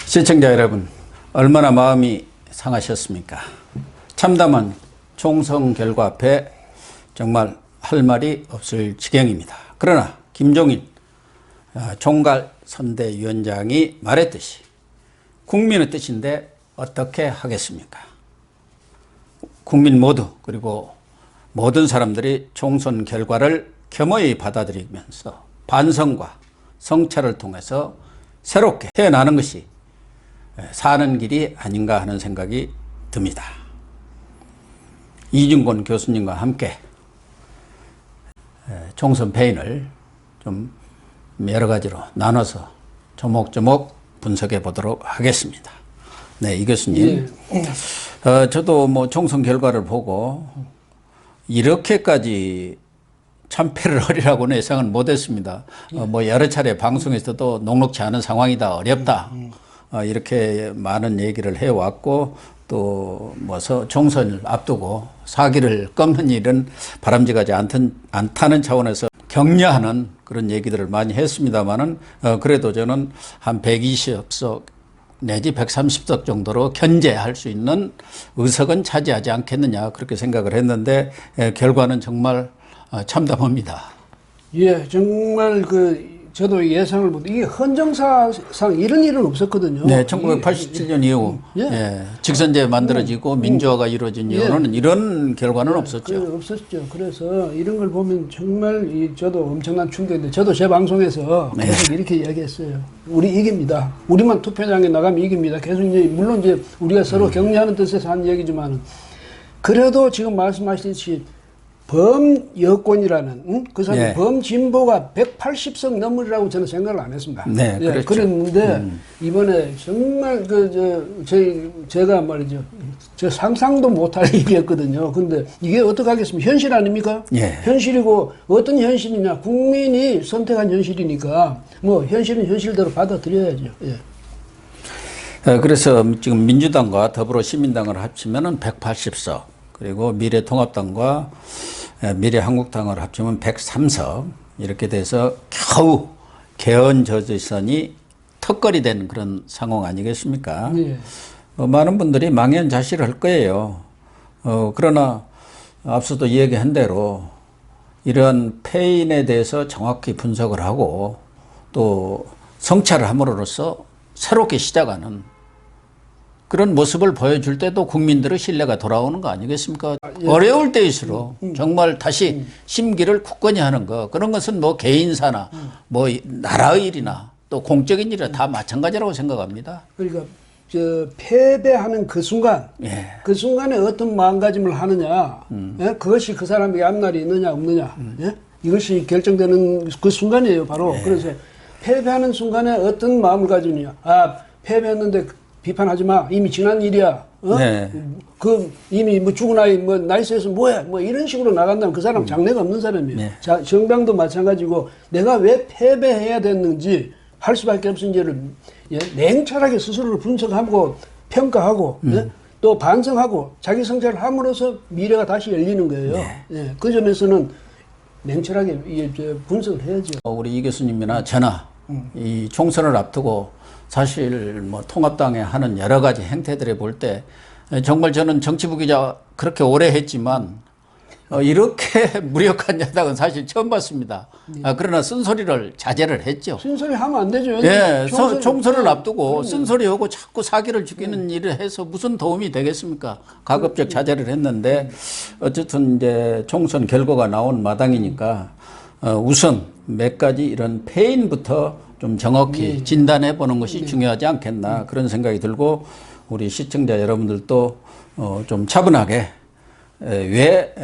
시청자 여러분, 얼마나 마음이 상하셨습니까? 참담한 총선 결과 앞에 정말 할 말이 없을 지경입니다. 그러나 김종인 총괄선대위원장이 말했듯이 국민의 뜻인데 어떻게 하겠습니까? 국민 모두, 그리고 모든 사람들이 총선 결과를 겸허히 받아들이면서 반성과 성찰을 통해서 새롭게 해나가는 것이 사는 길이 아닌가 하는 생각이 듭니다. 이준권 교수님과 함께 총선 패인을 좀 여러 가지로 나눠서 조목조목 분석해 보도록 하겠습니다. 네, 이 교수님. 저도 뭐 총선 결과를 보고 이렇게까지 참패를 하리라고는 예상은 못했습니다. 뭐 여러 차례 방송에서도 녹록지 않은 상황이다, 어렵다, 이렇게 많은 얘기를 해왔고, 또 뭐 총선을 앞두고 사기를 꺾는 일은 바람직하지 않다는 차원에서 격려하는 그런 얘기들을 많이 했습니다만은, 그래도 저는 한 120석 내지 130석 정도로 견제할 수 있는 의석은 차지하지 않겠느냐, 그렇게 생각을 했는데, 결과는 정말 참담합니다. 예, 정말 저도 예상을 못, 이게 헌정사상 이런 일은 없었거든요. 네, 1987년 이후 직선제 만들어지고 민주화가 이루어진 이후로는 이런 결과는 없었죠. 없었죠. 그래서 이런 걸 보면 정말 저도 엄청난 충격인데, 저도 제 방송에서 계속 이렇게 이야기했어요. 우리 이깁니다. 우리만 투표장에 나가면 이깁니다. 계속 물론 우리가 서로 격려하는 뜻에서 한 얘기지만, 그래도 지금 말씀하셨듯이 범여권이라는 그 사람 범진보가 180석 넘으리라고 저는 생각을 안 했습니다. 네, 그렇죠. 그랬는데 이번에 정말 제가 말이죠, 저 상상도 못할 일이었거든요. 근데 이게 어떻게 하겠습니까? 현실 아닙니까? 현실이고, 어떤 현실이냐? 국민이 선택한 현실이니까 뭐 현실은 현실대로 받아들여야죠. 그래서 지금 민주당과 더불어시민당을 합치면은 180석, 그리고 미래통합당과 미래한국당을 합치면 103석, 이렇게 돼서 겨우 개헌 저지선이 턱걸이 된 그런 상황 아니겠습니까? 많은 분들이 망연자실을 할 거예요. 그러나 앞서도 얘기한 대로 이런 패인에 대해서 정확히 분석을 하고 또 성찰을 함으로써 새롭게 시작하는 그런 모습을 보여줄 때도 국민들의 신뢰가 돌아오는 거 아니겠습니까? 어려울 때일수록 정말 다시 심기를 굳건히 하는 거, 그런 것은 뭐 개인사나 뭐 나라의 일이나 또 공적인 일이나 다 마찬가지라고 생각합니다. 그러니까 패배하는 그 순간, 그 순간에 어떤 마음가짐을 하느냐, 그것이 그 사람에게 앞날이 있느냐 없느냐, 이것이 결정되는 그 순간이에요, 바로. 그래서 패배하는 순간에 어떤 마음을 가지느냐. 패배했는데 비판하지 마. 이미 지난 일이야. 이미 뭐 죽은 아이, 뭐 나이스에서 뭐야. 뭐 이런 식으로 나간다면 그 사람 장래가 없는 사람이에요. 자, 정당도 마찬가지고, 내가 왜 패배해야 됐는지, 할 수밖에 없는지를 냉철하게 스스로를 분석하고 평가하고 또 반성하고 자기 성찰을 함으로써 미래가 다시 열리는 거예요. 그 점에서는 냉철하게 분석을 해야죠. 우리 이 교수님이나 저나 이 총선을 앞두고 사실 뭐 통합당에 하는 여러 가지 행태들을 볼 때 정말 저는 정치부 기자 그렇게 오래 했지만 이렇게 무력한 야당은 사실 처음 봤습니다. 그러나 쓴소리를 자제를 했죠. 쓴소리 하면 안 되죠. 총선을 앞두고 쓴소리하고 자꾸 사기를 죽이는 일을 해서 무슨 도움이 되겠습니까? 가급적 자제를 했는데, 어쨌든 이제 총선 결과가 나온 마당이니까 우선 몇 가지 이런 패인부터 좀 정확히 진단해 보는 것이 중요하지 않겠나, 그런 생각이 들고, 우리 시청자 여러분들도 좀 차분하게 왜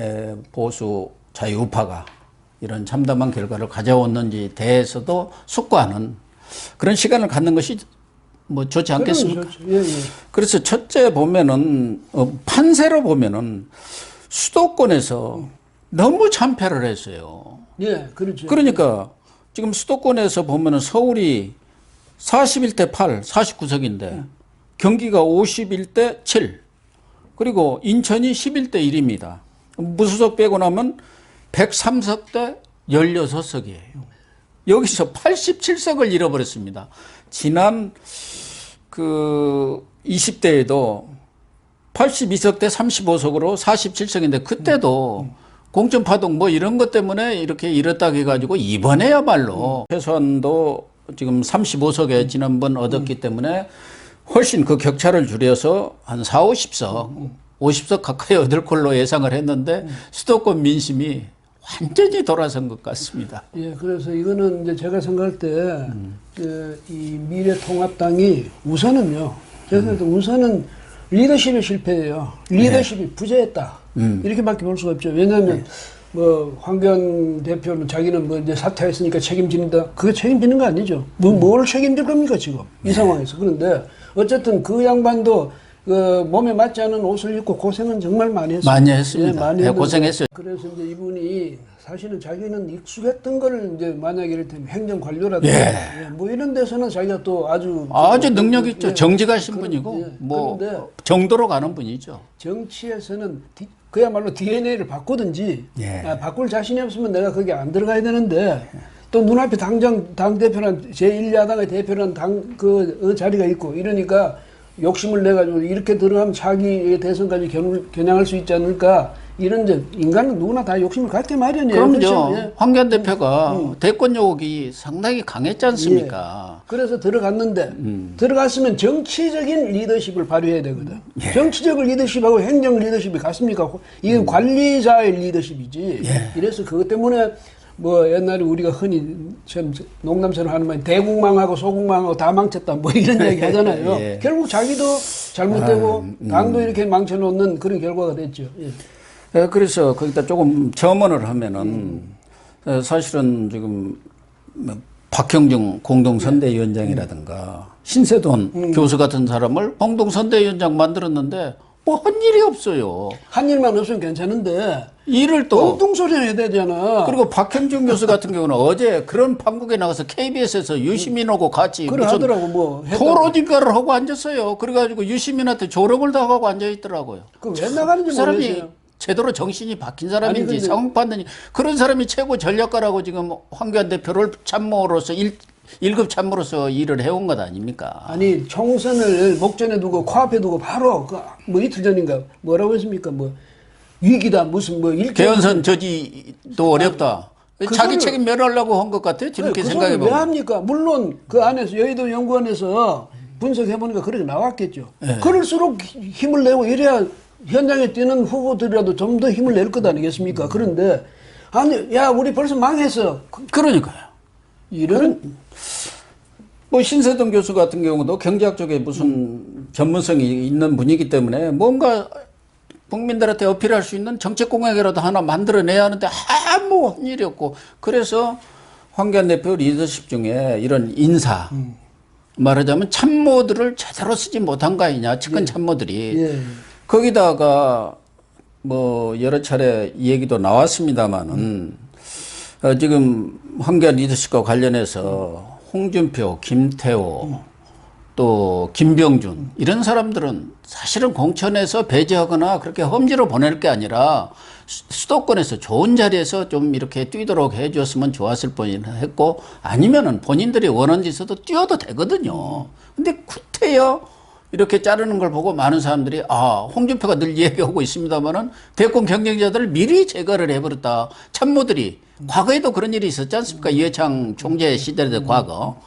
보수 자유우파가 이런 참담한 결과를 가져왔는지 대해서도 숙고하는 그런 시간을 갖는 것이 뭐 좋지 않겠습니까? 그래서 첫째 보면은 판세로 보면은 수도권에서 너무 참패를 했어요. 그렇죠. 그러니까 지금 수도권에서 보면은 서울이 41대 8, 49석인데 경기가 51대 7, 그리고 인천이 11대 1입니다. 무소속 빼고 나면 103석 대 16석이에요. 여기서 87석을 잃어버렸습니다. 지난 그 20대에도 82석 대 35석으로 47석인데 그때도 공천파동 뭐 이런 것 때문에 이렇게 이렇다고 해가지고 이번에야말로 최소한도 지금 35석에 지난번 얻었기 때문에 훨씬 그 격차를 줄여서 한 4, 50석, 50석 가까이 얻을 걸로 예상을 했는데 수도권 민심이 완전히 돌아선 것 같습니다. 예, 그래서 이거는 이제 제가 생각할 때, 이 미래통합당이 우선은요, 제가 생각할 때 우선은 리더십의 실패예요. 리더십이 부재했다. 이렇게밖에 볼 수가 없죠. 왜냐하면, 뭐, 황교안 대표는 자기는 뭐 이제 사퇴했으니까 책임진다. 그게 책임지는 거 아니죠. 뭘 책임질 겁니까, 지금? 이 상황에서. 그런데, 어쨌든 그 양반도 그 몸에 맞지 않은 옷을 입고 고생은 정말 많이 했어요. 많이 했습니다. 예, 많이 네, 고생했어요. 그래서 이제 이분이 사실은 자기는 익숙했던 걸 이제 만약에 이를테면 행정관료라든지 예. 뭐 이런 데서는 자기가 또 아주 능력 있죠. 예, 정직하신 분이고 뭐 그런데 정도로 가는 분이죠. 정치에서는 그야말로 DNA를 바꾸든지 예. 바꿀 자신이 없으면 내가 거기 안 들어가야 되는데 또 눈앞에 당장 당대표란 제1야당의 대표란 그 자리가 있고 이러니까 욕심을 내가지고 이렇게 들어가면 자기의 대선까지 겨냥할 수 있지 않을까 이런 이제 인간은 누구나 다 욕심을 갖게 마련이에요. 그럼요. 그렇죠? 예. 황교안 대표가 대권 욕이 상당히 강했지 않습니까? 예. 그래서 들어갔는데 들어갔으면 정치적인 리더십을 발휘해야 되거든. 예. 정치적 리더십하고 행정 리더십이 같습니까? 이건 관리자의 리더십이지. 예. 이래서 그것 때문에 뭐 옛날에 우리가 흔히 참 농담처럼 하는 말 대국망하고 소국망하고 다 망쳤다 뭐 이런 얘기 하잖아요. 예. 결국 자기도 잘못되고 당도 이렇게 망쳐놓는 그런 결과가 됐죠. 예. 예, 그래서 거기다 조금 점언을 하면은 사실은 지금 뭐 박형중 공동선대위원장이라든가 신세돈 교수 같은 사람을 공동선대위원장 만들었는데 뭐 한 일이 없어요. 한 일만 없으면 괜찮은데 일을 또 엉뚱소리 해야 되잖아. 그리고 박형준 교수 같은 경우는 어제 그런 방송에 나가서 KBS에서 유시민하고 같이 그래 무슨 하더라고 뭐 했다고. 토론인가를 하고 앉았어요. 그래가지고 유시민한테 조롱을 당하고 앉아 있더라고요. 그 왜 나가는지 그 사람이 모르겠어요. 제대로 정신이 박힌 사람인지 아니, 근데- 상황 판단이 그런 사람이 최고 전략가라고 지금 황교안 대표를 참모로서 1급 참모로서 일을 해온 것 아닙니까? 아니 총선을 목전에 두고 코앞에 두고 바로 뭐 이틀 전인가 뭐라고 했습니까? 뭐 위기다 무슨 뭐 개헌선 저지도 어렵다. 그 자기 소리를- 책임 면하려고 한 것 같아요. 저렇게 그 생각해 소리를 왜 보면. 합니까? 물론 그 안에서 여의도 연구원에서 분석해 보니까 그렇게 나왔겠죠. 네. 그럴수록 힘을 내고 이래야 현장에 뛰는 후보들이라도 좀 더 힘을 낼 것 아니겠습니까? 그런데 아니 야 우리 벌써 망했어. 그러니까요. 이런 뭐 신세동 교수 같은 경우도 경제학 쪽에 무슨 전문성이 있는 분이기 때문에 뭔가 국민들한테 어필할 수 있는 정책 공약이라도 하나 만들어내야 하는데 아무 일이 없고 그래서 황교안 대표 리더십 중에 이런 인사 말하자면 참모들을 제대로 쓰지 못한 거 아니냐 측근 참모들이 예. 거기다가 뭐 여러 차례 얘기도 나왔습니다만은 지금 황교안 리더십과 관련해서 홍준표, 김태호, 또 김병준 이런 사람들은 사실은 공천에서 배제하거나 그렇게 험지로 보낼 게 아니라 수도권에서 좋은 자리에서 좀 이렇게 뛰도록 해줬으면 좋았을 뻔했고 아니면은 본인들이 원하는 짓에도 뛰어도 되거든요. 근데 구태여 이렇게 자르는 걸 보고 많은 사람들이 홍준표가 늘 얘기하고 있습니다만은 대권 경쟁자들을 미리 제거를 해버렸다. 참모들이 과거에도 그런 일이 있었지 않습니까? 이해창 총재 시절의 과거.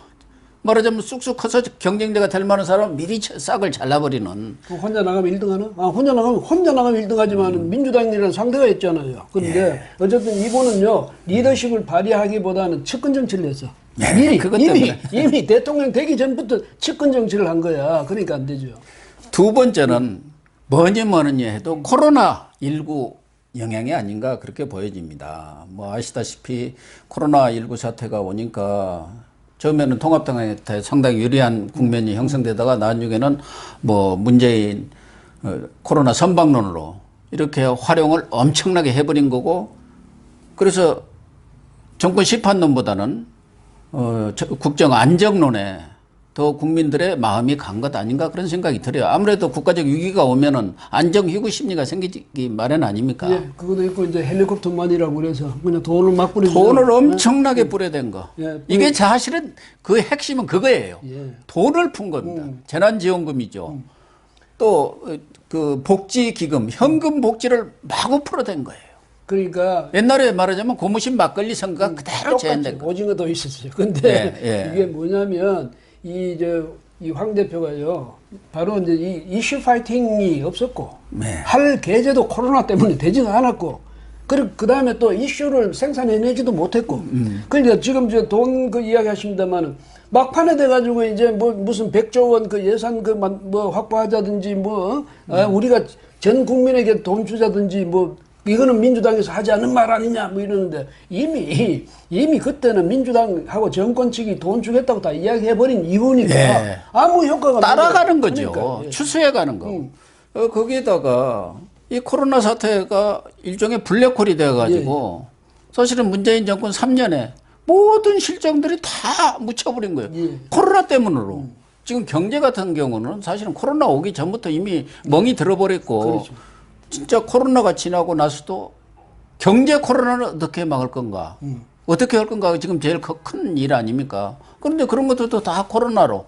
말하자면 쑥쑥 커서 경쟁자가 될 만한 사람은 미리 싹을 잘라버리는. 혼자 나가면 1등 하나? 혼자 나가면 1등 하지만 민주당이라는 상대가 있잖아요. 그런데 어쨌든 이분은요, 리더십을 발휘하기보다는 측근 정치를 했어. 이미 대통령 되기 전부터 측근 정치를 한 거야. 그러니까 안 되죠. 두 번째는 뭐니 해도 코로나19 영향이 아닌가 그렇게 보여집니다. 뭐 아시다시피 코로나19 사태가 오니까 처음에는 통합당한테 상당히 유리한 국면이 형성되다가 나중에는 뭐 문재인 코로나 선방론으로 이렇게 활용을 엄청나게 해버린 거고 그래서 정권 시판론보다는 국정 안정론에 더 국민들의 마음이 간 것 아닌가 그런 생각이 들어요. 아무래도 국가적 위기가 오면은 안정희구 심리가 생기기 마련 아닙니까? 예, 그것도 있고 이제 헬리콥터만이라고 그래서 그냥 돈을 막 뿌리죠. 돈을 엄청나게 뿌려댄 거. 예, 이게 사실은 그 핵심은 그거예요. 예. 돈을 푼 겁니다. 재난지원금이죠. 또 그 복지기금, 현금 복지를 마구 풀어댄 거예요. 그러니까 옛날에 말하자면 고무신 막걸리 선거가 그대로 똑같이 재현된 거. 오징어도 있었어요. 근데 예. 이게 뭐냐면 이 황 대표가요. 바로 이제 이 이슈 파이팅이 없었고 네. 할 계제도 코로나 때문에 되지도 않았고 그리고 그 다음에 또 이슈를 생산해내지도 못했고 그러니까 지금 저 돈 그 이야기 하십니다만은 막판에 돼가지고 이제 뭐 무슨 100조 원 그 예산 그 뭐 확보하자든지 뭐 우리가 전 국민에게 돈 주자든지 뭐 이거는 민주당에서 하지 않은 말 아니냐 뭐 이러는데 이미 그때는 민주당하고 정권 측이 돈 주겠다고 다 이야기해버린 이유니까 예. 아무 효과가 따라가는 없는 거죠. 거니까. 예. 추수해가는 거. 거기에다가 이 코로나 사태가 일종의 블랙홀이 돼가지고 사실은 문재인 정권 3년에 모든 실정들이 다 묻혀버린 거예요. 예. 코로나 때문으로. 지금 경제 같은 경우는 사실은 코로나 오기 전부터 이미 멍이 들어버렸고 그렇죠. 진짜 코로나가 지나고 나서도 경제 코로나를 어떻게 막을 건가? 어떻게 할 건가? 지금 제일 큰 일 아닙니까? 그런데 그런 것들도 다 코로나로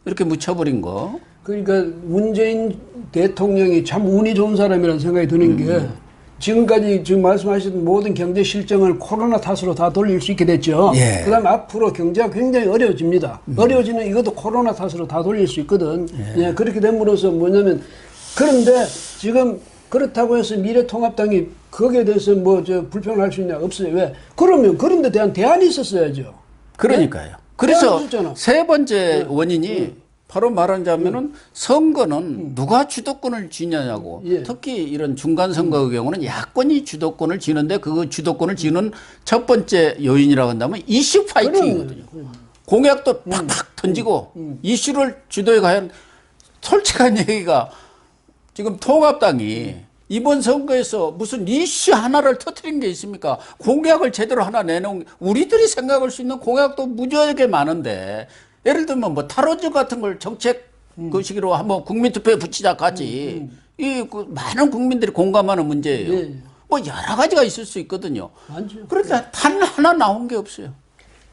이렇게 묻혀버린 거. 그러니까 문재인 대통령이 참 운이 좋은 사람이라는 생각이 드는 게 지금까지 지금 말씀하신 모든 경제 실정을 코로나 탓으로 다 돌릴 수 있게 됐죠. 예. 그다음에 앞으로 경제가 굉장히 어려워집니다. 어려워지는 이것도 코로나 탓으로 다 돌릴 수 있거든. 예, 그렇게 됨으로써 뭐냐면 그런데 지금 그렇다고 해서 미래통합당이 거기에 대해서 뭐 저 불평을 할 수 있냐 없어요. 왜? 그러면 그런 데 대한 대안이 있었어야죠. 그러니까요. 네? 그래서 있었잖아. 세 번째 원인이 바로 말하자면은 선거는 누가 주도권을 쥐냐냐고. 예. 특히 이런 중간 선거의 경우는 야권이 주도권을 쥐는데 그 주도권을 쥐는 첫 번째 요인이라고 한다면 이슈 파이팅이거든요. 공약도 팍팍 던지고 이슈를 주도해 가야 하는 솔직한 얘기가 지금 통합당이 이번 선거에서 무슨 이슈 하나를 터뜨린 게 있습니까? 공약을 제대로 하나 내놓은 우리들이 생각할 수 있는 공약도 무지하게 많은데 예를 들면 뭐 탈원전 같은 걸 정책 그 시기로 한번 국민투표에 붙이자 같이 그 많은 국민들이 공감하는 문제예요. 예. 뭐 여러 가지가 있을 수 있거든요. 많죠. 그런데 단 하나 나온 게 없어요.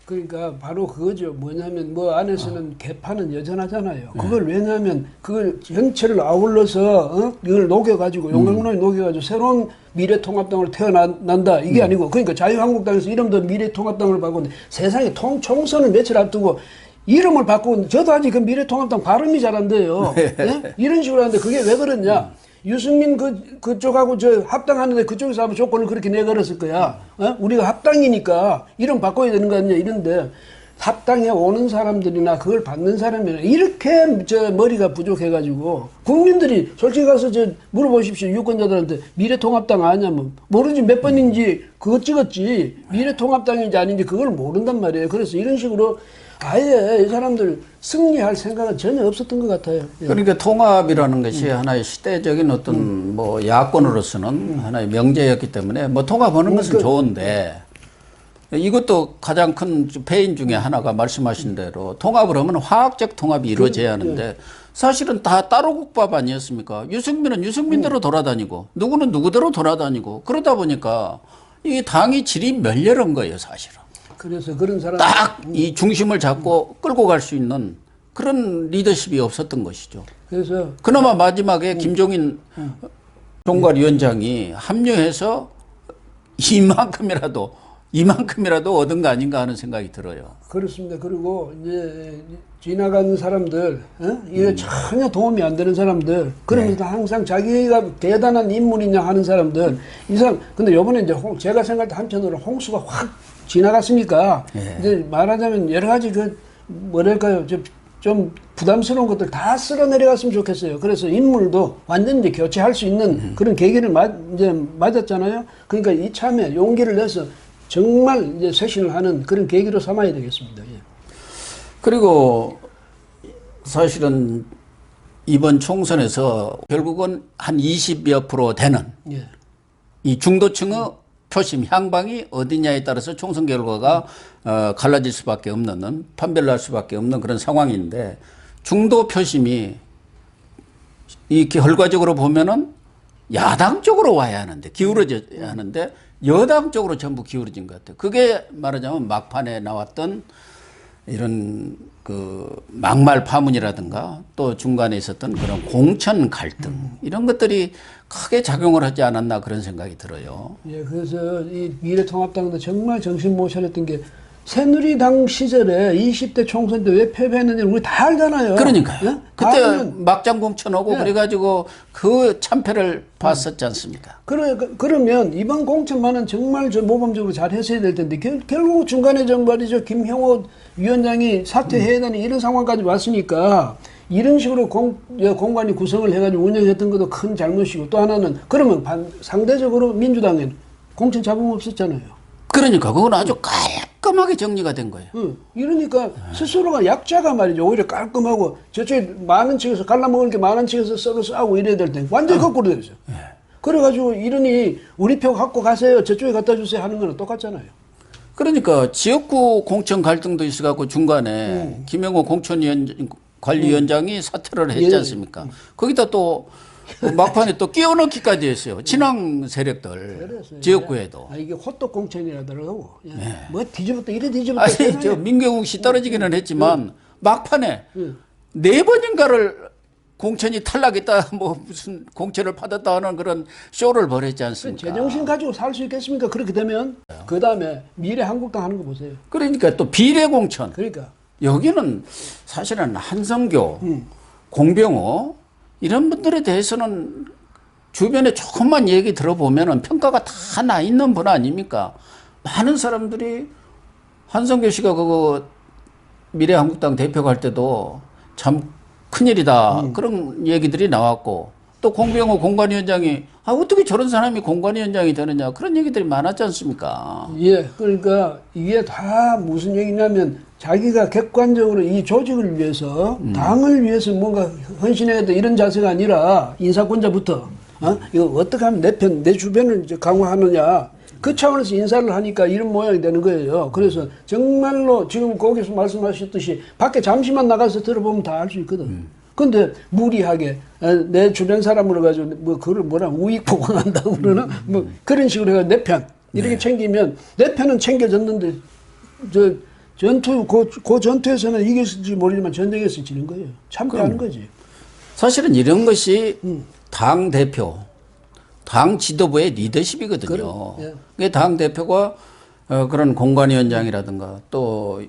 그러니까 바로 그거죠. 뭐냐면 뭐 안에서는 개파는 여전하잖아요. 그걸 왜냐하면 그걸 전체를 아울러서 이걸 녹여가지고 용광로에 녹여가지고 새로운 미래통합당으로 태어난다 이게 아니고 그러니까 자유한국당에서 이름도 미래통합당을 바꾸는데 세상에 총선을 며칠 앞두고 이름을 바꾸고 저도 아직 그 미래통합당 발음이 잘 안 돼요. 네? 이런 식으로 하는데 그게 왜 그러냐? 유승민 그쪽하고 저 합당하는데 그쪽에서 아마 조건을 그렇게 내걸었을 거야. 우리가 합당이니까 이름 바꿔야 되는 거 아니냐 이런데 합당에 오는 사람들이나 그걸 받는 사람이나 이렇게 저 머리가 부족해가지고 국민들이 솔직히 가서 저 물어보십시오. 유권자들한테 미래통합당 아냐면 모르지 몇 번인지 그거 찍었지 미래통합당인지 아닌지 그걸 모른단 말이에요. 그래서 이런 식으로 아예 이 사람들 승리할 생각은 전혀 없었던 것 같아요. 예. 그러니까 통합이라는 것이 하나의 시대적인 어떤 뭐 야권으로서는 하나의 명제였기 때문에 뭐 통합하는 것은 좋은데 이것도 가장 큰 패인 중에 하나가 말씀하신 대로 통합을 하면 화학적 통합이 이루어져야 하는데 사실은 다 따로 국밥 아니었습니까? 유승민은 유승민대로 돌아다니고 누구는 누구대로 돌아다니고 그러다 보니까 이 당이 질이 멸렬한 거예요, 사실은. 그래서 그런 사람 딱 이 중심을 잡고 끌고 갈 수 있는 그런 리더십이 없었던 것이죠. 그래서 그나마 마지막에 김종인 총괄위원장이 합류해서 이만큼이라도 얻은 거 아닌가 하는 생각이 들어요. 그렇습니다. 그리고 이제 지나가는 사람들, 이게 전혀 도움이 안 되는 사람들, 그러면서 항상 자기가 대단한 인물이냐 하는 사람들, 이 사람, 근데 요번에 이제 제가 생각할 때 한편으로 홍수가 확 지나갔으니까, 이제 말하자면 여러 가지 뭐랄까요, 좀 부담스러운 것들 다 쓸어 내려갔으면 좋겠어요. 그래서 인물도 완전 이제 교체할 수 있는 그런 계기를 이제 맞았잖아요. 그러니까 이참에 용기를 내서 정말 이제 쇄신을 하는 그런 계기로 삼아야 되겠습니다. 예. 그리고 사실은 이번 총선에서 결국은 한 20여% 되는 이 중도층의 표심, 향방이 어디냐에 따라서 총선 결과가 갈라질 수밖에 없는, 판별날 수밖에 없는 그런 상황인데, 중도 표심이 이 결과적으로 보면은 야당 쪽으로 와야 하는데, 기울어져야 하는데, 여당 쪽으로 전부 기울어진 것 같아요. 그게 말하자면 막판에 나왔던 이런 그 막말 파문이라든가 또 중간에 있었던 그런 공천 갈등 이런 것들이 크게 작용을 하지 않았나 그런 생각이 들어요. 예, 그래서 이 미래통합당도 정말 정신 못 차렸던 게 새누리당 시절에 20대 총선 때 왜 패배했는지 우리 다 알잖아요. 그러니까요. 예? 그때 막장 공천하고 예. 그래가지고 그 참패를 봤었지 않습니까? 그러면 이번 공천만은 정말 저 모범적으로 잘 했어야 될 텐데 결국 중간에 좀 말이죠. 김형호 위원장이 사퇴해야 되는 이런 상황까지 왔으니까 이런 식으로 공관위 구성을 해가지고 운영했던 것도 큰 잘못이고 또 하나는 그러면 상대적으로 민주당에는 공천 잡음 없었잖아요. 그러니까 그건 아주 깔끔하게 정리가 된 거예요. 이러니까 스스로가 약자가 말이죠. 오히려 깔끔하고 저쪽에 많은 층에서 갈라먹을 게 많은 층에서 서로 싸우고 이래야 될 때 완전히 거꾸로 됐어요. 그래가지고 이러니 우리 표 갖고 가세요. 저쪽에 갖다 주세요 하는 거는 똑같잖아요. 그러니까 지역구 공천 갈등도 있어갖고 중간에 김영호 공천관리위원장이 사퇴를 했지 않습니까? 거기다 또 막판에 또 끼워넣기까지 했어요. 친황 세력들 지역구에도. 이게 호떡 공천이라더라고. 뭐 뒤집었다 이래 뒤집었다. 아니 저 민경욱 씨 떨어지기는 했지만 막판에 네 번인가를 공천이 탈락했다 뭐 무슨 공천을 받았다 하는 그런 쇼를 벌였지 않습니까? 제정신 가지고 살 수 있겠습니까? 그렇게 되면 그 다음에 미래 한국당 하는 거 보세요. 그러니까 또 비례 공천. 그러니까 여기는 사실은 한성교, 공병호 이런 분들에 대해서는 주변에 조금만 얘기 들어보면은 평가가 다 나 있는 분 아닙니까? 많은 사람들이 한성교 씨가 그거 미래한국당 대표가 할 때도 참 큰일이다. 그런 얘기들이 나왔고 또 공병호 공관위원장이 어떻게 저런 사람이 공관위원장이 되느냐 그런 얘기들이 많았지 않습니까? 예, 그러니까 이게 다 무슨 얘기냐면 자기가 객관적으로 이 조직을 위해서 당을 위해서 뭔가 헌신해야 돼 이런 자세가 아니라 인사권자부터 이거 어떻게 하면 내 편, 내 주변을 이제 강화하느냐 그 차원에서 인사를 하니까 이런 모양이 되는 거예요. 그래서 정말로 지금 거기서 말씀하셨듯이 밖에 잠시만 나가서 들어보면 다 알 수 있거든. 근데 무리하게 내 주변 사람으로 가지고 뭐 그걸 뭐라 우익 보관한다고 그러나 뭐 그런 식으로 해가 내 편 이렇게 챙기면 내 편은 챙겨졌는데 저 전투 그 전투에서는 이겼을지 모르지만 전쟁에서 지는 거예요. 참패하는 거지. 사실은 이런 것이 당 대표, 당 지도부의 리더십이거든요. 그게 당 대표가 그런 공관위원장이라든가 또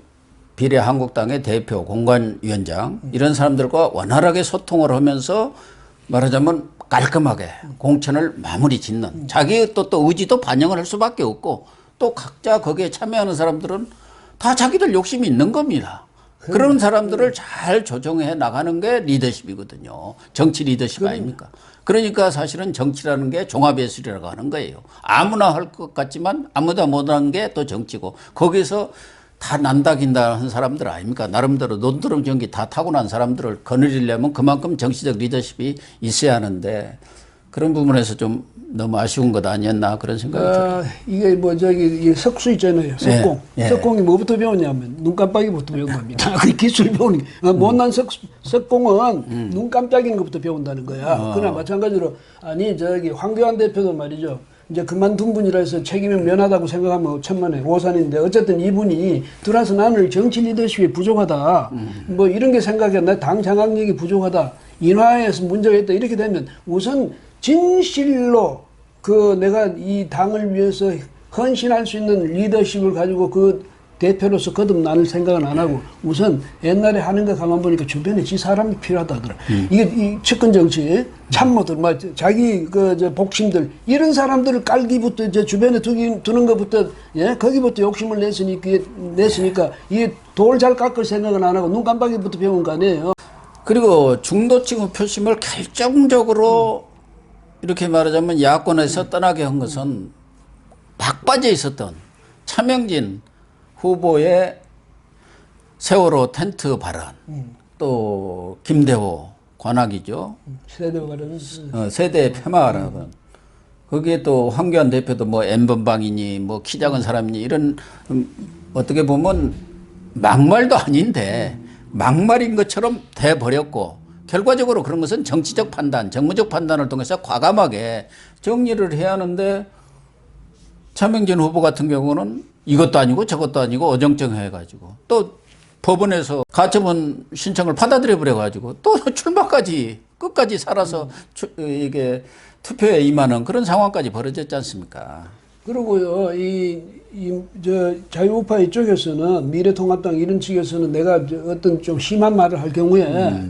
비례 한국당의 대표, 공관위원장 이런 사람들과 원활하게 소통을 하면서 말하자면 깔끔하게 공천을 마무리 짓는 자기의 또 의지도 반영을 할 수밖에 없고 또 각자 거기에 참여하는 사람들은 다 자기들 욕심이 있는 겁니다. 그런 사람들을 잘 조정해 나가는 게 리더십이거든요. 정치 리더십 아닙니까? 그러니까 사실은 정치라는 게 종합예술이라고 하는 거예요. 아무나 할 것 같지만 아무도 못하는 게 또 정치고 거기서 다 난다긴다 하는 사람들 아닙니까? 나름대로 논두렁 전기 다 타고난 사람들을 거느리려면 그만큼 정치적 리더십이 있어야 하는데 그런 부분에서 좀 너무 아쉬운 것 아니었나 그런 생각이 들어요. 이게 뭐 저기 석수 있잖아요. 석공. 예. 석공이 뭐부터 배웠냐면 눈 깜빡이부터 배운 겁니다. 그 기술 배우는 게. 못난 석공은 눈 깜짝이는 것부터 배운다는 거야. 그러나 마찬가지로 아니 저기 황교안 대표도 말이죠. 이제 그만둔 분이라 해서 책임을 면하다고 생각하면 천만에 오산인데 어쨌든 이분이 들어와서 나는 정치 리더십이 부족하다. 뭐 이런 게 생각해. 나 당 장악력이 부족하다. 인화에서 문제가 있다. 이렇게 되면 우선 진실로 그 내가 이 당을 위해서 헌신할 수 있는 리더십을 가지고 그 대표로서 거듭나는 생각은 안 하고 우선 옛날에 하는 거 가만 보니까 주변에 지 사람이 필요하다더라. 이게 이 측근 정치 참모들, 뭐 자기 저 복심들 이런 사람들을 깔기부터 이제 주변에 두는 것부터 예 거기부터 욕심을 냈으니까 이게 돌 잘 깎을 생각은 안 하고 눈 깜빡이부터 배운 거 아니에요. 그리고 중도층의 표심을 결정적으로 이렇게 말하자면 야권에서 떠나게 한 것은 막빠져 있었던 차명진 후보의 세월호 텐트 발언, 또 김대호 관악이죠. 세대 발언. 세대 폐마라는 거기에 또 황교안 대표도 뭐 N번방이니 뭐 키 작은 사람이니 이런 어떻게 보면 막말도 아닌데 막말인 것처럼 돼버렸고 결과적으로 그런 것은 정치적 판단, 정무적 판단을 통해서 과감하게 정리를 해야 하는데 차명진 후보 같은 경우는 이것도 아니고 저것도 아니고 어정쩡해가지고 또 법원에서 가처분 신청을 받아들여 버려가지고 또 출마까지 끝까지 살아서 이게 투표에 임하는 그런 상황까지 벌어졌지 않습니까? 그리고요, 자유우파 이쪽에서는 미래통합당 이런 측에서는 내가 어떤 좀 심한 말을 할 경우에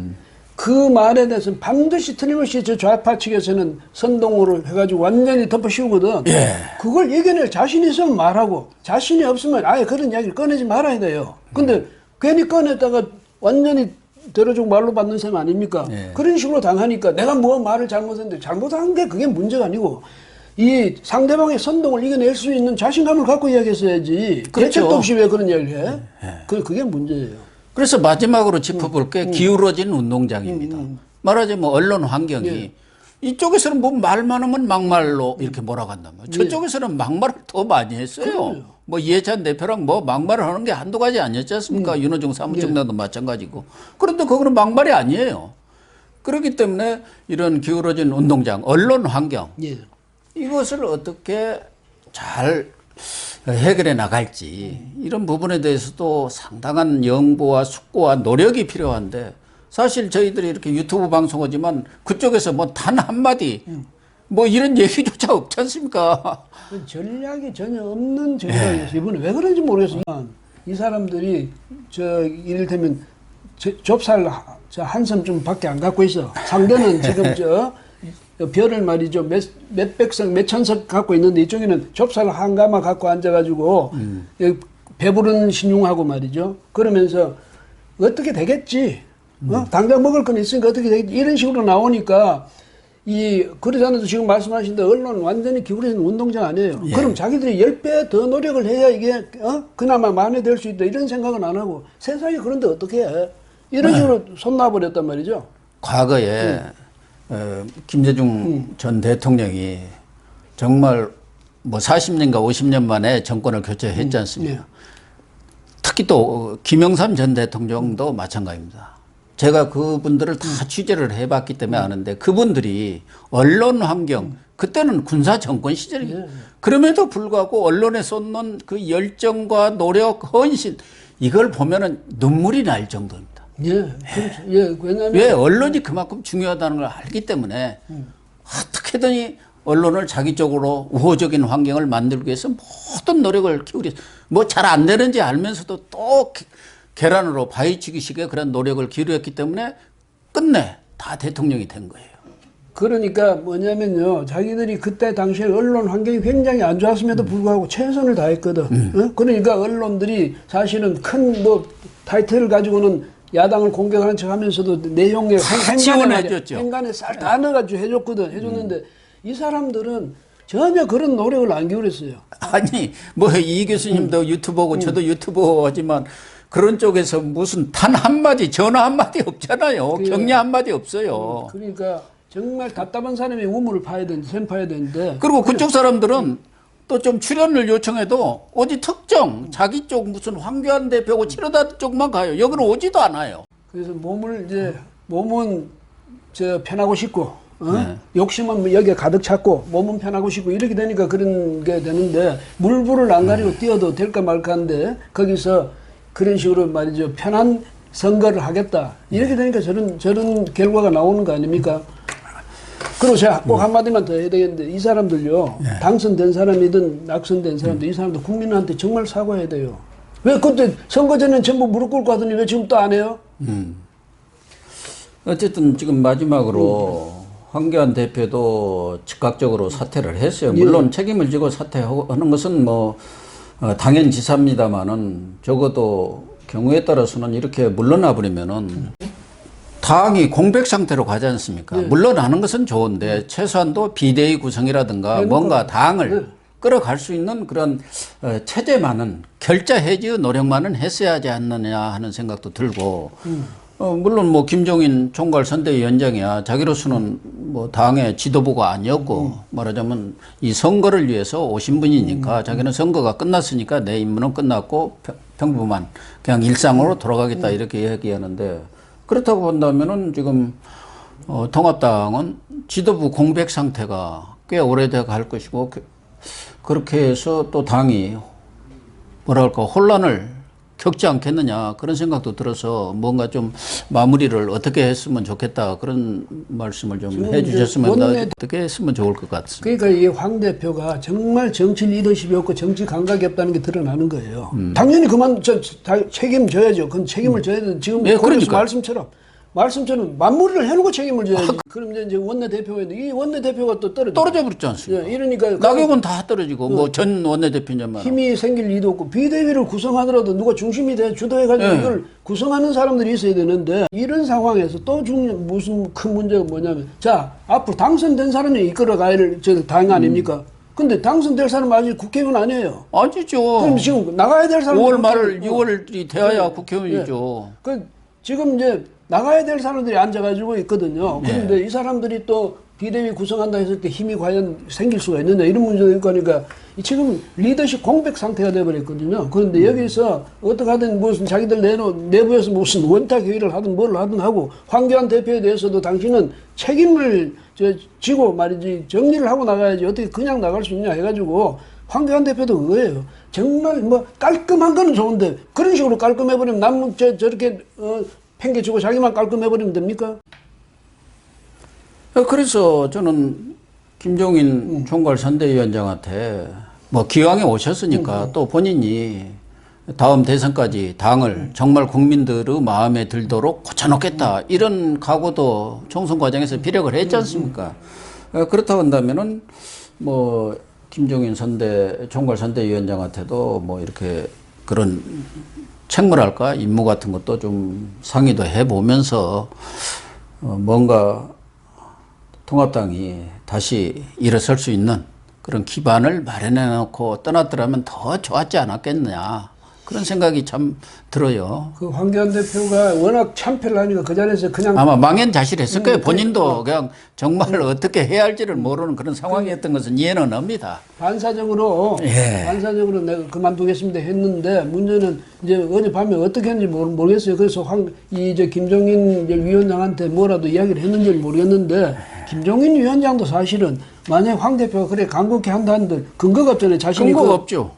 그 말에 대해서는 반드시 틀림없이 저 좌파 측에서는 선동으로 해가지고 완전히 덮어씌우거든. 예. 그걸 이겨낼 자신이 있으면 말하고 자신이 없으면 아예 그런 이야기를 꺼내지 말아야 돼요. 근데 괜히 꺼냈다가 완전히 대로주고 말로 받는 셈 아닙니까? 예. 그런 식으로 당하니까 내가 뭐 말을 잘못했는데 잘못한 게 그게 문제가 아니고 이 상대방의 선동을 이겨낼 수 있는 자신감을 갖고 이야기했어야지. 그렇죠. 대책도 없이 왜 그런 이야기를 해? 그게 문제예요. 그래서 마지막으로 짚어볼 게 기울어진 운동장입니다. 말하자면 언론 환경이 예. 이쪽에서는 뭐 말만 하면 막말로 이렇게 몰아간단 말이에요. 저쪽에서는 막말을 더 많이 했어요. 그럼요. 뭐 이해찬 대표랑 뭐 막말을 하는 게 한두 가지 아니었지 않습니까? 윤호중 사무총장도 마찬가지고. 그런데 그거는 막말이 아니에요. 그렇기 때문에 이런 기울어진 운동장, 언론 환경 예. 이것을 어떻게 잘 해결해 나갈지 이런 부분에 대해서도 상당한 연구와 숙고와 노력이 필요한데 사실 저희들이 이렇게 유튜브 방송하지만 그쪽에서 뭐 단 한마디 뭐 이런 얘기조차 없지 않습니까? 전략이 전혀 없는 전략이었어요. 이번에 왜 그런지 모르겠어요. 이 사람들이 이를테면 좁쌀 한섬 좀 밖에 안 갖고 있어. 상대는 지금 별을 말이죠. 몇백 석, 몇천 석 갖고 있는데 이쪽에는 좁쌀 한 가마 갖고 앉아가지고 배부른 신용하고 말이죠. 그러면서 어떻게 되겠지? 당장 먹을 건 있으니까 어떻게 되겠지? 이런 식으로 나오니까 그러잖아요. 지금 말씀하신 대로 언론 완전히 기울어진 운동장 아니에요. 예. 그럼 자기들이 10배 더 노력을 해야 이게 그나마 만회될 수 있다 이런 생각은 안 하고 세상에 그런데 어떻게 해? 이런 식으로 손 놔버렸단 말이죠. 과거에 김대중 전 대통령이 정말 뭐 40년과 50년 만에 정권을 교체했지 않습니까? 특히 또 김영삼 전 대통령도 마찬가지입니다. 제가 그분들을 다 취재를 해봤기 때문에 아는데 그분들이 언론 환경 그때는 군사 정권 시절이에요. 그럼에도 불구하고 언론에 쏟는 그 열정과 노력, 헌신 이걸 보면은 눈물이 날 정도입니다. 예, 그렇죠. 예, 왜냐면 왜 언론이 그만큼 중요하다는 걸 알기 때문에 어떻게든 언론을 자기 쪽으로 우호적인 환경을 만들기 위해서 모든 노력을 기울여서 뭐 잘 안 되는지 알면서도 또 계란으로 바위치기식의 그런 노력을 기울였기 때문에 끝내 다 대통령이 된 거예요. 그러니까 뭐냐면요. 자기들이 그때 당시에 언론 환경이 굉장히 안 좋았음에도 불구하고 최선을 다했거든. 그러니까 언론들이 사실은 큰 뭐 타이틀을 가지고는 야당을 공격하는 척 하면서도 내용에 행간에 쌀 다 넣어가지고 해줬는데 이 사람들은 전혀 그런 노력을 안 기울였어요. 아니 뭐 이 교수님도 유튜버고 저도 유튜버지만 그런 쪽에서 무슨 단 한마디 전화 한마디 없잖아요. 격려 한마디 없어요. 그러니까 정말 답답한 사람이 우물을 파야 되는데 샘 파야 되는데 그리고 그쪽 사람들은 또 좀 출연을 요청해도 어디 특정 자기 쪽 무슨 황교안 대표고 치러다 쪽만 가요. 여기는 오지도 않아요. 그래서 몸은 편하고 싶고 욕심은 여기에 가득 찼고 몸은 편하고 싶고 이렇게 되니까 그런 게 되는데 물불을 안 가리고 뛰어도 될까 말까 한데 거기서 그런 식으로 말이죠. 편한 선거를 하겠다. 이렇게 되니까 저런 결과가 나오는 거 아닙니까? 그리고 제가 꼭 한마디만 더 해야 되겠는데 이 사람들요. 당선된 사람이든 낙선된 사람들 이 사람들 국민한테 정말 사과해야 돼요. 왜 그때 선거 전에는 전부 무릎 꿇고 하더니 왜 지금 또 안 해요? 어쨌든 지금 마지막으로 황교안 대표도 즉각적으로 사퇴를 했어요. 물론 책임을 지고 사퇴하는 것은 뭐 당연지사입니다만은 적어도 경우에 따라서는 이렇게 물러나 버리면은 당이 공백 상태로 가지 않습니까? 물러나는 것은 좋은데 최소한도 비대위 구성이라든가 뭔가 당을 끌어갈 수 있는 그런 체제만은 결자 해지의 노력만은 했어야 하지 않느냐 하는 생각도 들고 물론 뭐 김종인 총괄선대위원장이야 자기로서는 뭐 당의 지도부가 아니었고 말하자면 이 선거를 위해서 오신 분이니까 자기는 선거가 끝났으니까 내 임무는 끝났고 평범한 그냥 일상으로 돌아가겠다 이렇게 얘기하는데 그렇다고 본다면은 지금 통합당은 지도부 공백 상태가 꽤 오래돼 갈 것이고 그렇게 해서 또 당이 뭐랄까 혼란을 겪지 않겠느냐 그런 생각도 들어서 뭔가 좀 마무리를 어떻게 했으면 좋겠다 그런 말씀을 좀 해주셨으면 어떻게 했으면 좋을 것 같습니다. 그러니까 이 황 대표가 정말 정치 리더십이 없고 정치 감각이 없다는 게 드러나는 거예요. 당연히 책임져야죠. 그건 책임을 져야 되는 지금 그러니까. 말씀처럼 마무리를 해놓고 책임을 져야지. 그럼 이제 원내대표가 있는데 이 원내대표가 또 떨어져 버렸지 않습니까? 예, 이러니까 낙엽은 다 떨어지고 뭐 전 원내대표냐만 힘이 생길 리도 없고 비대위를 구성하더라도 누가 중심이 돼 주도해가지고 네. 이걸 구성하는 사람들이 있어야 되는데 이런 상황에서 또 무슨 큰 문제가 뭐냐면 자 앞으로 당선된 사람이 이끌어가야 될 당 아닙니까? 근데 당선될 사람은 아직 국회의원 아니에요. 아니죠. 그럼 지금 나가야 될 사람은 5월 말 6월이 돼야 국회의원이죠. 지금 이제 나가야 될 사람들이 앉아가지고 있거든요. 그런데 이 사람들이 또 비대위 구성한다 했을 때 힘이 과연 생길 수가 있느냐 이런 문제도 있고 하니까 지금 리더십 공백 상태가 돼버렸거든요. 그런데 여기서 어떻게 하든 무슨 자기들 내부에서 무슨 원탁 회의를 하든 뭘 하든 하고 황교안 대표에 대해서도 당신은 책임을 지고 말이지 정리를 하고 나가야지 어떻게 그냥 나갈 수 있냐 해가지고 황교안 대표도 그거예요. 정말 뭐 깔끔한 건 좋은데 그런 식으로 깔끔해버리면 남 저렇게 팽개치고 자기만 깔끔해버리면 됩니까? 그래서 저는 김종인 총괄선대위원장한테 뭐 기왕에 오셨으니까 또 본인이 다음 대선까지 당을 정말 국민들의 마음에 들도록 고쳐놓겠다 이런 각오도 총선 과정에서 피력을 했지 않습니까? 그렇다고 한다면은 뭐 김종인 총괄선대위원장한테도 뭐 이렇게 그런 책무랄까 임무 같은 것도 좀 상의도 해보면서 뭔가 통합당이 다시 일어설 수 있는 그런 기반을 마련해 놓고 떠났더라면 더 좋았지 않았겠느냐 그런 생각이 참 들어요. 그 황교안 대표가 워낙 참패를 하니까 그 자리에서 그냥 아마 망연자실했을 거예요. 본인도 그냥 정말 어떻게 해야 할지를 모르는 그런 상황이었던 것은 이해는 합니다. 반사적으로 내가 그만두겠습니다 했는데 문제는 이제 어젯밤에 어떻게 했는지 모르겠어요. 그래서 이제 김종인 위원장한테 뭐라도 이야기를 했는지 모르겠는데 김종인 위원장도 사실은 만약 황 대표가 그래 간곡히 한다는데 근거가 없잖아요. 자신이 근거가 없죠.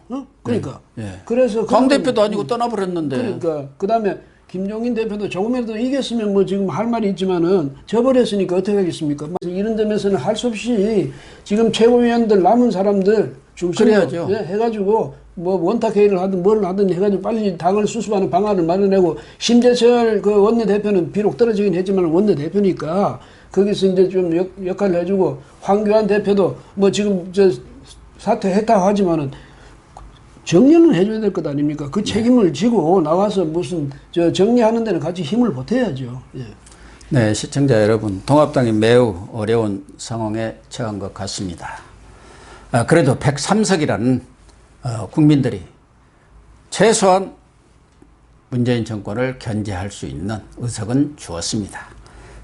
그러니까. 예. 그래서 황 대표도 아니고 떠나버렸는데. 그러니까 그다음에 김종인 대표도 조금이라도 이겼으면 뭐 지금 할 말이 있지만은 져버렸으니까 어떻게 하겠습니까? 이런 점에서는 할 수 없이 지금 최고위원들 남은 사람들 그래야죠. 해가지고 뭐 원탁 회의를 하든 뭘 하든 해가지고 빨리 당을 수습하는 방안을 마련하고 심재철 그 원내대표는 비록 떨어지긴 했지만 원내대표니까 거기서 이제 좀 역할을 해주고 황교안 대표도 뭐 지금 사퇴했다고 하지만은 정리는 해줘야 될 것 아닙니까? 그 책임을 지고 나와서 무슨 정리하는 데는 같이 힘을 보태야죠. 예. 네, 시청자 여러분, 통합당이 매우 어려운 상황에 처한 것 같습니다. 그래도 103석이라는 국민들이 최소한 문재인 정권을 견제할 수 있는 의석은 주었습니다.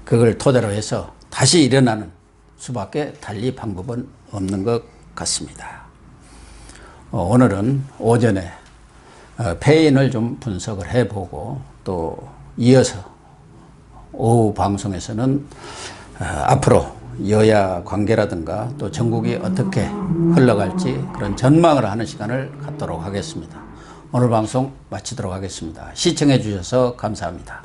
그걸 토대로 해서 다시 일어나는 수밖에 달리 방법은 없는 것 같습니다. 오늘은 오전에 패인을 좀 분석을 해보고 또 이어서 오후 방송에서는 앞으로 여야 관계라든가 또 전국이 어떻게 흘러갈지 그런 전망을 하는 시간을 갖도록 하겠습니다. 오늘 방송 마치도록 하겠습니다. 시청해 주셔서 감사합니다.